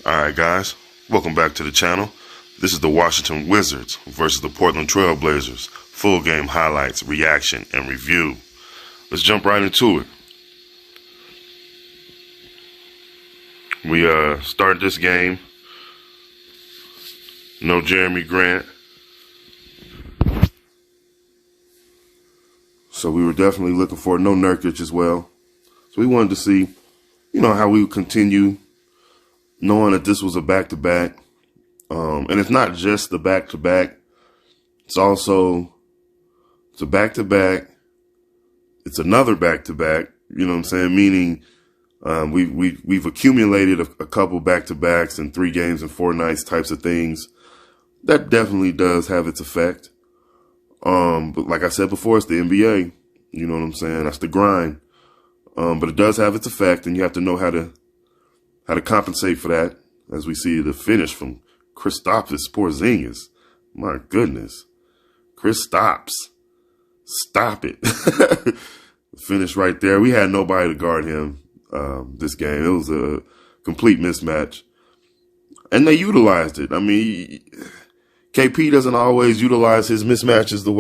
Alright guys, welcome back to the channel. This is the Washington Wizards versus the Portland Trail Blazers. Full game highlights, reaction, and review. Let's jump right into it. We started this game. No Jeremy Grant. So we were definitely looking for no Nurkic as well. So we wanted to see, how we would continue knowing that this was a back-to-back. And it's not just the back-to-back. It's also, it's a back-to-back. It's another back-to-back, you know what I'm saying? Meaning, we've accumulated a couple back-to-backs and 3 games and 4 nights types of things. That definitely does have its effect. But like I said before, it's the NBA. You know what I'm saying? That's the grind. But it does have its effect, and you have to know how to compensate for that, as we see the finish from Kristaps Porzingis. My goodness. Kristaps. Stop it. Finish right there. We had nobody to guard him this game. It was a complete mismatch. And they utilized it. I mean, KP doesn't always utilize his mismatches the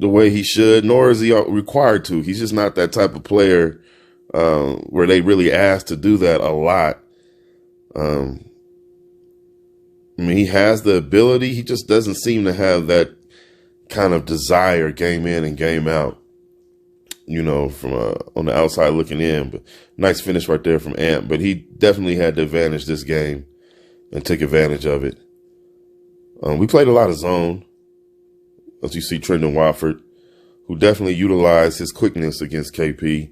way he should, nor is he required to. He's just not that type of player where they really ask to do that a lot. I mean, he has the ability. He just doesn't seem to have that kind of desire game in and game out, from on the outside looking in. But nice finish right there from Ant. But he definitely had the advantage this game and took advantage of it. We played a lot of zone, as you see Trendon Watford, who definitely utilized his quickness against KP.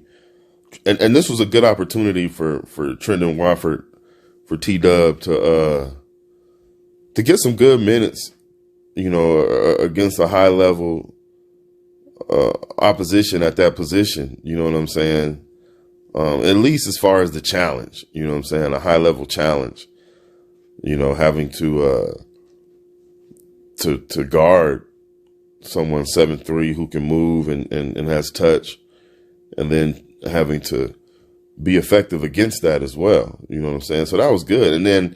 And this was a good opportunity for Trendon Watford, for T-Dub to get some good minutes, against a high level opposition at that position. You know what I'm saying? At least as far as the challenge, you know what I'm saying? A high level challenge, having to guard someone 7'3" who can move and has touch, and then having to be effective against that as well. You know what I'm saying? So that was good. And then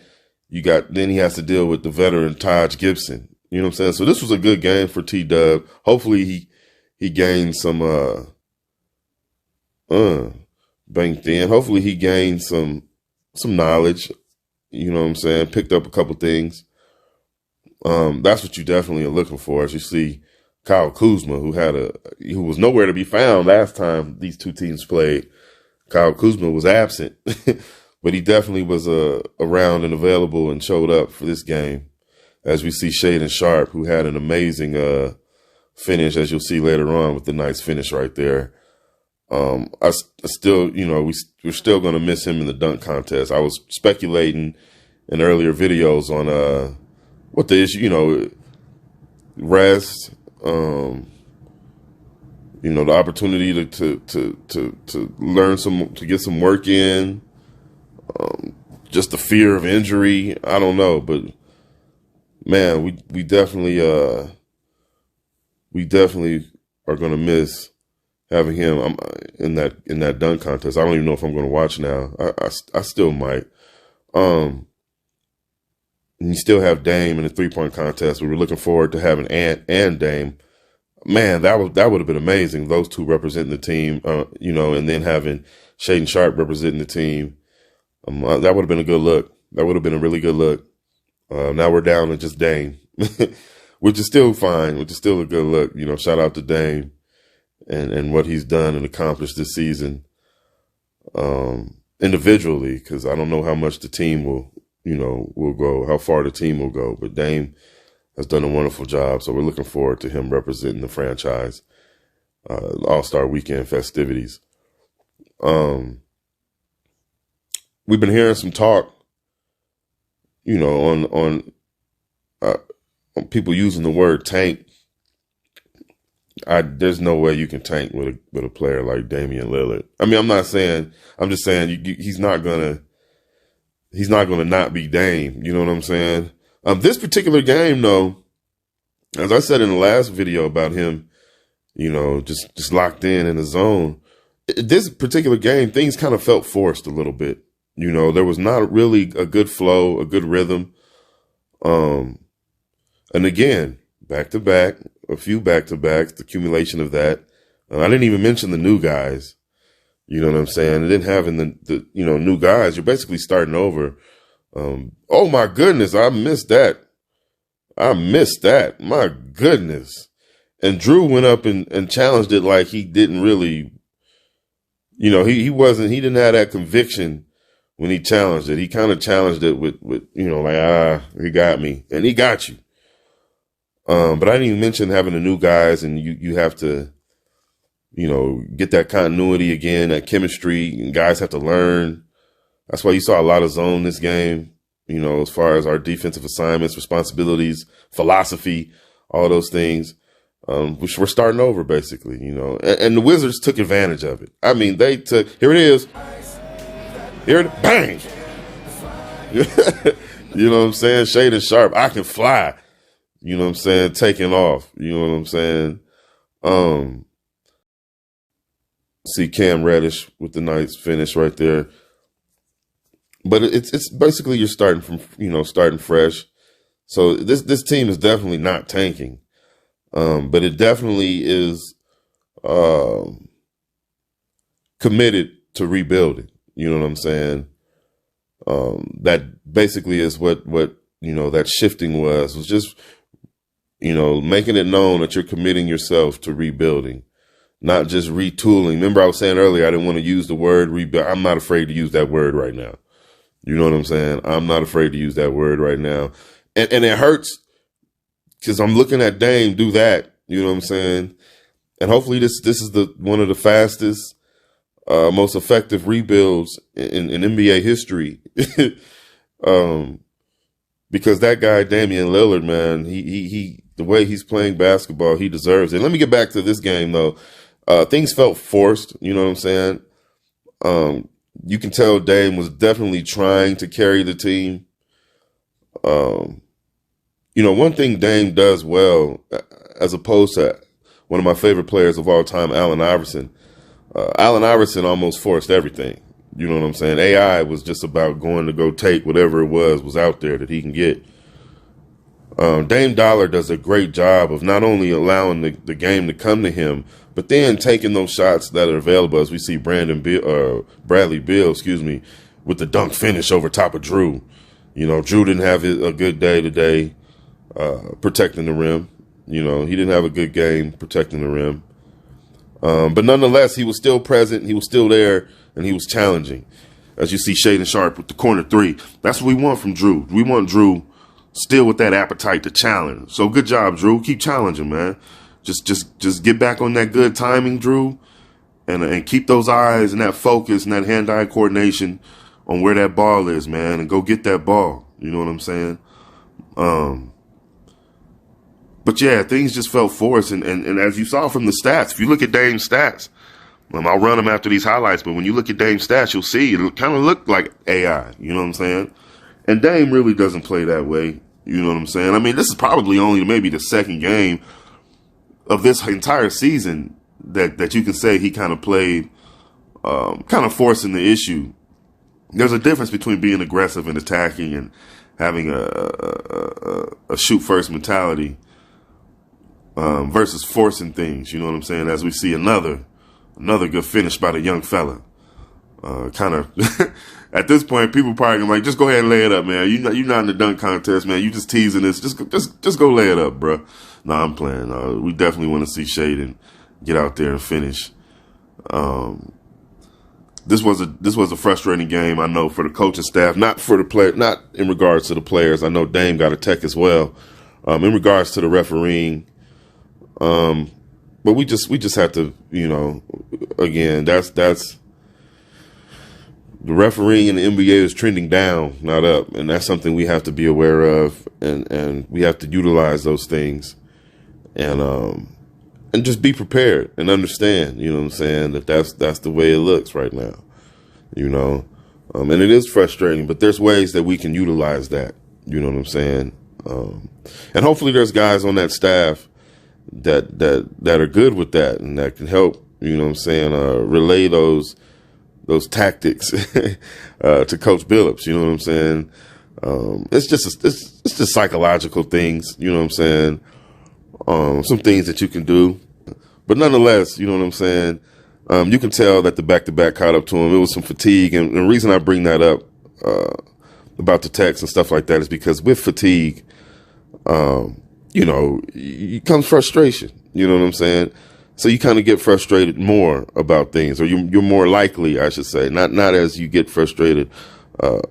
then he has to deal with the veteran Taj Gibson. You know what I'm saying? So this was a good game for T-Dub. Hopefully he gained some banked in. Hopefully he gained some knowledge. You know what I'm saying? Picked up a couple things. That's what you definitely are looking for. As you see Kyle Kuzma, who was nowhere to be found last time these two teams played. Kyle Kuzma was absent, but he definitely was around and available and showed up for this game. As we see Shaedon Sharpe, who had an amazing finish, as you'll see later on, with the nice finish right there. I still, we're still going to miss him in the dunk contest. I was speculating in earlier videos on what the issue, rest, the opportunity to learn to get some work in, just the fear of injury. I don't know, but man, we definitely are going to miss having him in that dunk contest. I don't even know if I'm going to watch now. I still might. And you still have Dame in the 3-point contest. We were looking forward to having Ant and Dame. Man, that would have been amazing. Those two representing the team, and then having Shaedon Sharpe representing the team. That would have been a good look. That would have been a really good look. Now we're down to just Dame, which is still fine, which is still a good look. Shout out to Dame and what he's done and accomplished this season, individually, because I don't know how much the team will go, how far the team will go. But Dame has done a wonderful job. So we're looking forward to him representing the franchise, All-Star Weekend festivities. We've been hearing some talk, on people using the word tank. There's no way you can tank with a player like Damian Lillard. I mean, I'm just saying he's not gonna not be Dame. You know what I'm saying? This particular game, though, as I said in the last video about him, just locked in the zone. This particular game, things kind of felt forced a little bit. You know, there was not really a good flow, a good rhythm. And again, back to back, a few back to backs, the accumulation of that. I didn't even mention the new guys. You know what I'm saying? And then having the new guys, you're basically starting over. Oh my goodness, I missed that. My goodness. And Drew went up and challenged it like he didn't really, he didn't have that conviction when he challenged it. He kind of challenged it with, he got me. And he got you. But I didn't even mention having the new guys, and you have to, get that continuity again, that chemistry, and guys have to learn. That's why you saw a lot of zone this game, as far as our defensive assignments, responsibilities, philosophy, all those things, which we're starting over basically, and the Wizards took advantage of it. I mean, here it is. Bang. You know what I'm saying? Shaedon Sharpe, I can fly. You know what I'm saying? Taking off. You know what I'm saying? See Cam Reddish with the nice finish right there. But it's basically you're starting fresh. So this team is definitely not tanking. But it definitely is committed to rebuilding. You know what I'm saying? That basically is what that shifting was just, making it known that you're committing yourself to rebuilding, not just retooling. Remember I was saying earlier, I didn't want to use the word rebuild. I'm not afraid to use that word right now. You know what I'm saying? I'm not afraid to use that word right now. And it hurts because I'm looking at Dame do that. You know what I'm saying? And hopefully this is one of the fastest, most effective rebuilds in NBA history. Because that guy, Damian Lillard, man, he the way he's playing basketball, he deserves it. Let me get back to this game though. Things felt forced, you know what I'm saying? You can tell Dame was definitely trying to carry the team. One thing Dame does well, as opposed to one of my favorite players of all time, Allen Iverson. Allen Iverson almost forced everything. You know what I'm saying? AI was just about going to go take whatever it was out there that he can get. Dame Dollar does a great job of not only allowing the game to come to him, but then taking those shots that are available, as we see Bradley Beal, with the dunk finish over top of Drew. Drew didn't have a good day today protecting the rim. He didn't have a good game protecting the rim. But nonetheless, he was still present, he was still there, and he was challenging. As you see Shaedon Sharpe with the corner three. That's what we want from Drew. We want Drew still with that appetite to challenge. So good job, Drew. Keep challenging, man. Just get back on that good timing, Drew, and keep those eyes and that focus and that hand-eye coordination on where that ball is, man, and go get that ball. You know what I'm saying? But yeah, things just felt forced, and as you saw from the stats, if you look at Dame's stats, I'll run them after these highlights, but when you look at Dame's stats, you'll see it kind of look like AI. You know what I'm saying? And Dame really doesn't play that way. You know what I'm saying? I mean, this is probably only maybe the second game of this entire season that you can say he kind of played, kind of forcing the issue. There's a difference between being aggressive and attacking and having a shoot first mentality, versus forcing things. You know what I'm saying? As we see another good finish by the young fella. Kind of at this point, people probably gonna like, just go ahead and lay it up, man. You're not in the dunk contest, man. You just teasing this. Just go lay it up, bro. No, I'm playing. We definitely want to see Shaedon get out there and finish. This was a frustrating game, I know, for the coaching staff, not for the player, not in regards to the players. I know Dame got a tech as well. In regards to the refereeing, but we just have to, again, that's the refereeing in the NBA is trending down, not up, and that's something we have to be aware of, and we have to utilize those things, and just be prepared and understand, you know what I'm saying, that's the way it looks right now, and it is frustrating, but there's ways that we can utilize that, you know what I'm saying, and hopefully there's guys on that staff that are good with that and that can help, you know what I'm saying, relay those tactics to Coach Billups. You know what I'm saying? It's just psychological things. You know what I'm saying? Some things that you can do, but nonetheless, you know what I'm saying? You can tell that the back-to-back caught up to him. It was some fatigue, and the reason I bring that up about the text and stuff like that is because with fatigue, you know, comes frustration. You know what I'm saying? So you kind of get frustrated more about things, or you're more likely, I should say, not as you get frustrated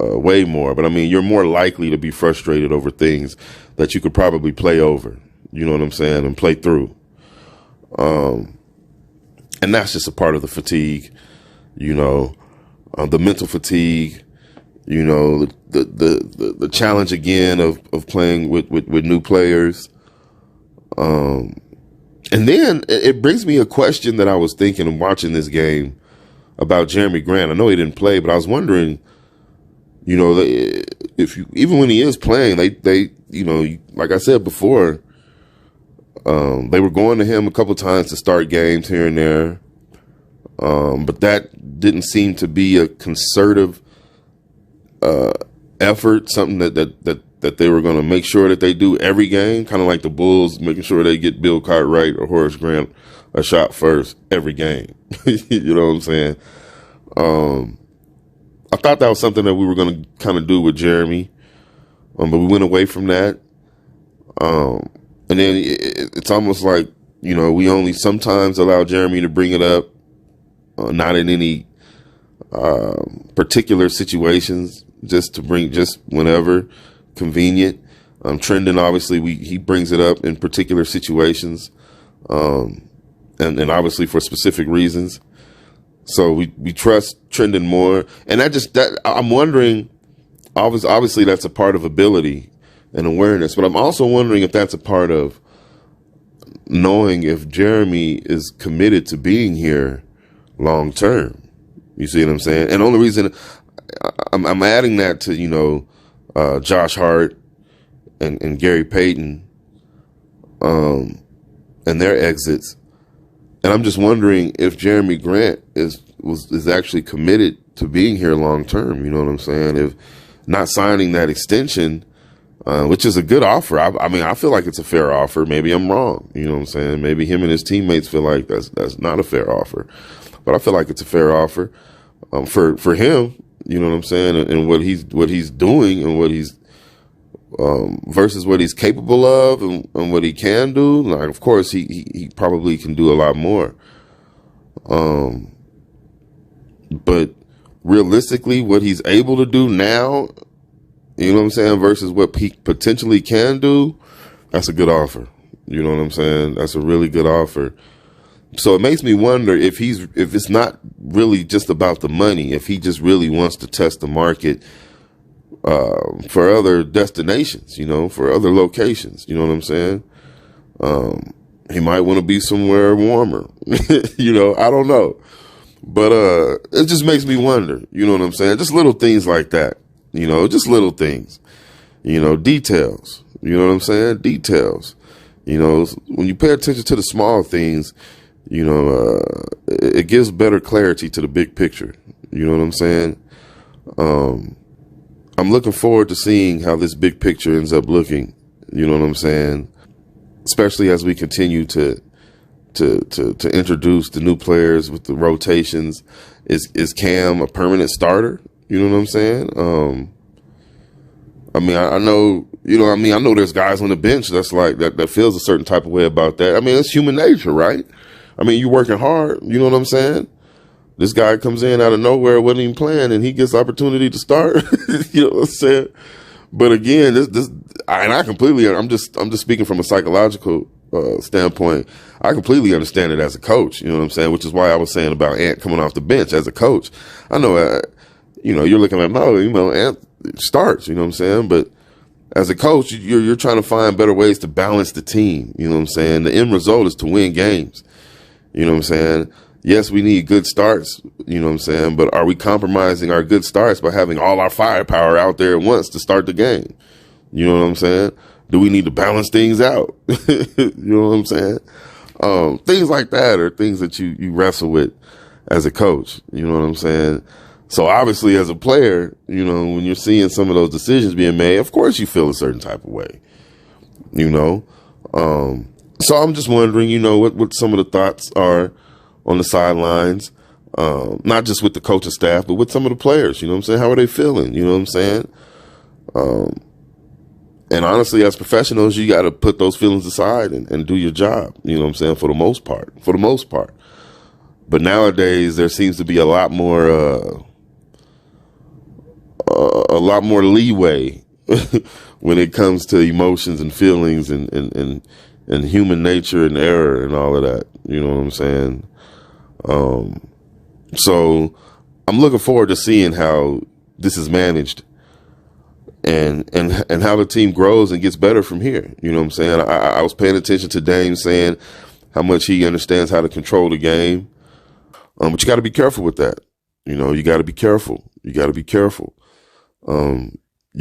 way more, but I mean, you're more likely to be frustrated over things that you could probably play over, you know what I'm saying, and play through. And that's just a part of the fatigue, you know, the mental fatigue, you know, the challenge again of playing with new players. And then it brings me a question that I was thinking and watching this game about Jerami Grant. I know he didn't play, but I was wondering, you know, even when he is playing, they, you know, like I said before, they were going to him a couple times to start games here and there. But that didn't seem to be a concerted effort, something that they were going to make sure that they do every game, kind of like the Bulls making sure they get Bill Cartwright or Horace Grant a shot first every game. You know what I'm saying? I thought that was something that we were going to kind of do with Jerami, but we went away from that. And then it's almost like, you know, we only sometimes allow Jerami to bring it up, not in any particular situations, just whenever convenient. Trendon, obviously, he brings it up in particular situations, and obviously for specific reasons. So we trust Trendon more, and I'm wondering. Obviously, that's a part of ability and awareness, but I'm also wondering if that's a part of knowing if Jerami is committed to being here long term. You see what I'm saying? And the only reason I'm adding that to, you know, Josh Hart and Gary Payton, and their exits. And I'm just wondering if Jerami Grant is actually committed to being here long term. You know what I'm saying? If not signing that extension, which is a good offer. I mean, I feel like it's a fair offer. Maybe I'm wrong. You know what I'm saying? Maybe him and his teammates feel like that's not a fair offer, but I feel like it's a fair offer for him. You know what I'm saying? And what he's doing and what he's versus what he's capable of and what he can do. Like, of course, he probably can do a lot more. But realistically, what he's able to do now, you know what I'm saying, versus what he potentially can do, that's a good offer. You know what I'm saying? That's a really good offer. So it makes me wonder if it's not really just about the money, if he just really wants to test the market for other destinations, you know, for other locations. You know what I'm saying? He might want to be somewhere warmer. You know, I don't know. But it just makes me wonder, you know what I'm saying? Just little things like that, you know, just little things, you know, details, you know what I'm saying? Details, you know, when you pay attention to the small things, you know, it gives better clarity to the big picture. You know what I'm saying? I'm looking forward to seeing how this big picture ends up looking. You know what I'm saying? Especially as we continue to introduce the new players with the rotations. Is Cam a permanent starter? You know what I'm saying? I mean, I know, you know, I mean, I know there's guys on the bench that's like that feels a certain type of way about that. I mean, it's human nature, right? I mean, you're working hard. You know what I'm saying? This guy comes in out of nowhere, wasn't even playing, and he gets the opportunity to start. You know what I'm saying? But again, I'm just speaking from a psychological standpoint. I completely understand it as a coach. You know what I'm saying? Which is why I was saying about Ant coming off the bench as a coach. I know, you know, you're looking at, no, you know, Ant starts. You know what I'm saying? But as a coach, you're trying to find better ways to balance the team. You know what I'm saying? The end result is to win games. You know what I'm saying? Yes, we need good starts, you know what I'm saying? But are we compromising our good starts by having all our firepower out there at once to start the game? You know what I'm saying? Do we need to balance things out? You know what I'm saying? Things like that are things that you wrestle with as a coach. You know what I'm saying? So obviously as a player, you know, when you're seeing some of those decisions being made, of course you feel a certain type of way, you know? So I'm just wondering, you know, what some of the thoughts are on the sidelines, not just with the coaching staff, but with some of the players, you know what I'm saying? How are they feeling? You know what I'm saying? And honestly, as professionals, you got to put those feelings aside and do your job, you know what I'm saying? For the most part. But nowadays there seems to be a lot more leeway when it comes to emotions and feelings and human nature and error and all of that. You know what I'm saying? So I'm looking forward to seeing how this is managed and how the team grows and gets better from here. You know what I'm saying? I was paying attention to Dame saying how much he understands how to control the game. But you got to be careful with that. You know, you got to be careful. You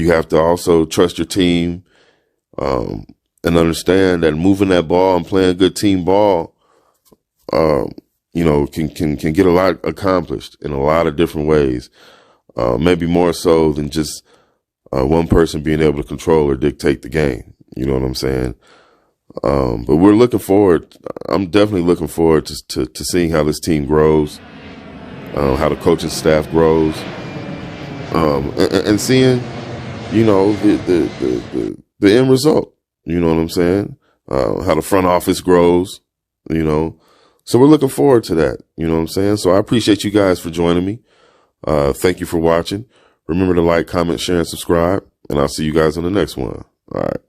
have to also trust your team, and understand that moving that ball and playing good team ball, you know, can get a lot accomplished in a lot of different ways. Maybe more so than just one person being able to control or dictate the game. You know what I'm saying? But we're looking forward. I'm definitely looking forward to seeing how this team grows, how the coaching staff grows, and seeing, you know, the end result. You know what I'm saying? How the front office grows, you know. So we're looking forward to that. You know what I'm saying? So I appreciate you guys for joining me. Thank you for watching. Remember to like, comment, share, and subscribe. And I'll see you guys on the next one. All right.